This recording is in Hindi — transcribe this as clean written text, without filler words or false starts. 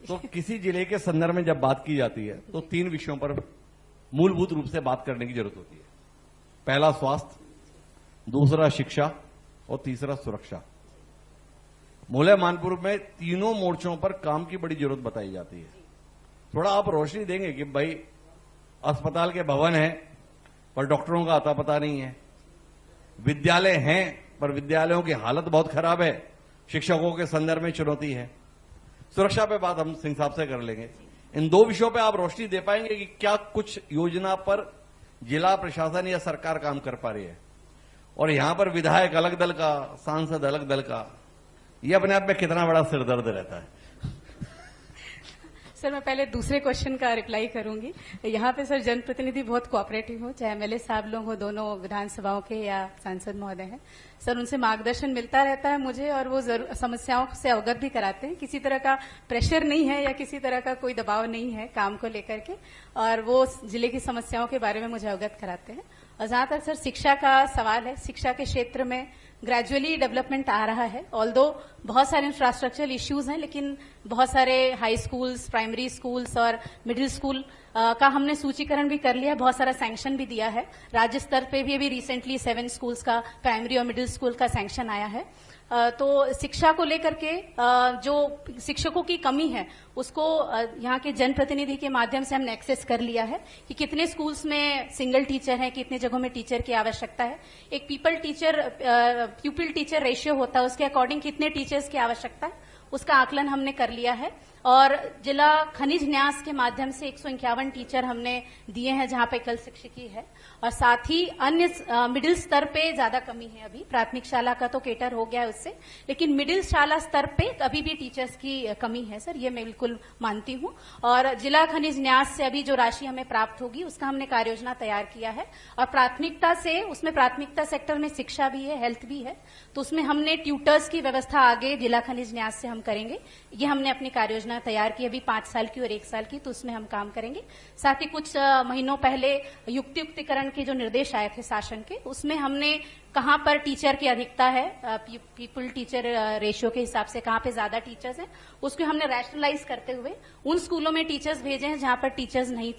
तो किसी जिले के संदर्भ में जब बात की जाती है तो 3 विषयों पर मूलभूत रूप से बात करने की जरूरत होती है। पहला स्वास्थ्य, दूसरा शिक्षा और तीसरा सुरक्षा। मोहल्ला मानपुर में तीनों मोर्चों पर काम की बड़ी जरूरत बताई जाती है। थोड़ा आप रोशनी देंगे कि भाई अस्पताल के भवन है पर डॉक्टरों का आता पता नहीं है, विद्यालय हैं पर विद्यालयों की हालत बहुत खराब है, शिक्षकों के संदर्भ में चुनौती है। सुरक्षा पे बात हम सिंह साहब से कर लेंगे। इन 2 विषयों पे आप रोशनी दे पाएंगे कि क्या कुछ योजना पर जिला प्रशासन या सरकार काम कर पा रही है, और यहां पर विधायक अलग दल का, सांसद अलग दल का, ये अपने आप में कितना बड़ा सिरदर्द रहता है। सर, मैं पहले दूसरे क्वेश्चन का रिप्लाई करूंगी। यहाँ पे सर जनप्रतिनिधि बहुत कोऑपरेटिव हो, चाहे एमएलए साहब लोग हो दोनों विधानसभाओं के या सांसद महोदय हैं। सर, उनसे मार्गदर्शन मिलता रहता है मुझे, और वो समस्याओं से अवगत भी कराते हैं। किसी तरह का प्रेशर नहीं है या किसी तरह का कोई दबाव नहीं है काम को लेकर के, और वो जिले की समस्याओं के बारे में मुझे अवगत कराते हैं। और जहां तक सर शिक्षा का सवाल है, शिक्षा के क्षेत्र में ग्रेजुअली डेवलपमेंट आ रहा है। ऑल्दो बहुत सारे इंफ्रास्ट्रक्चरल इश्यूज हैं, लेकिन बहुत सारे हाई स्कूल्स, प्राइमरी स्कूल्स और मिडिल स्कूल का हमने सूचीकरण भी कर लिया, बहुत सारा सैंक्शन भी दिया है। राज्य स्तर पे भी अभी रिसेंटली 7 स्कूल्स का, प्राइमरी और मिडिल स्कूल का सैंक्शन आया है। तो शिक्षा को लेकर के जो शिक्षकों की कमी है उसको यहाँ के जनप्रतिनिधि के माध्यम से हमने एक्सेस कर लिया है कि कितने स्कूल्स में सिंगल टीचर है, कितने जगहों में टीचर की आवश्यकता है। एक प्यूपिल टीचर रेशियो होता है, उसके अकॉर्डिंग कितने टीचर्स की आवश्यकता है उसका आकलन हमने कर लिया है। और जिला खनिज न्यास के माध्यम से 151 टीचर हमने दिए हैं जहां पे एकल शिक्षकी है, और साथ ही अन्य मिडिल स्तर पे ज्यादा कमी है। अभी प्राथमिक शाला का तो केटर हो गया है उससे, लेकिन मिडिल शाला स्तर पे अभी भी टीचर्स की कमी है सर, ये मैं बिल्कुल मानती हूं। और जिला खनिज न्यास से अभी जो राशि हमें प्राप्त होगी उसका हमने कार्य योजना तैयार किया है, और प्राथमिकता से उसमें प्राथमिकता सेक्टर में शिक्षा भी है, हेल्थ भी है, तो उसमें हमने ट्यूटर्स की व्यवस्था आगे जिला खनिज न्यास से हम करेंगे। ये हमने अपनी कार्य योजना तैयार की अभी 5 साल की और 1 साल की, तो उसमें हम काम करेंगे। साथ ही कुछ महीनों पहले युक्तियुक्तिकरण के जो निर्देश आए थे शासन के, उसमें हमने कहां पर टीचर की अधिकता है, पीपल टीचर रेशियो के हिसाब से कहां पे ज्यादा टीचर्स हैं, उसको हमने रैशनलाइज करते हुए उन स्कूलों में टीचर्स भेजे हैं जहां पर टीचर्स नहीं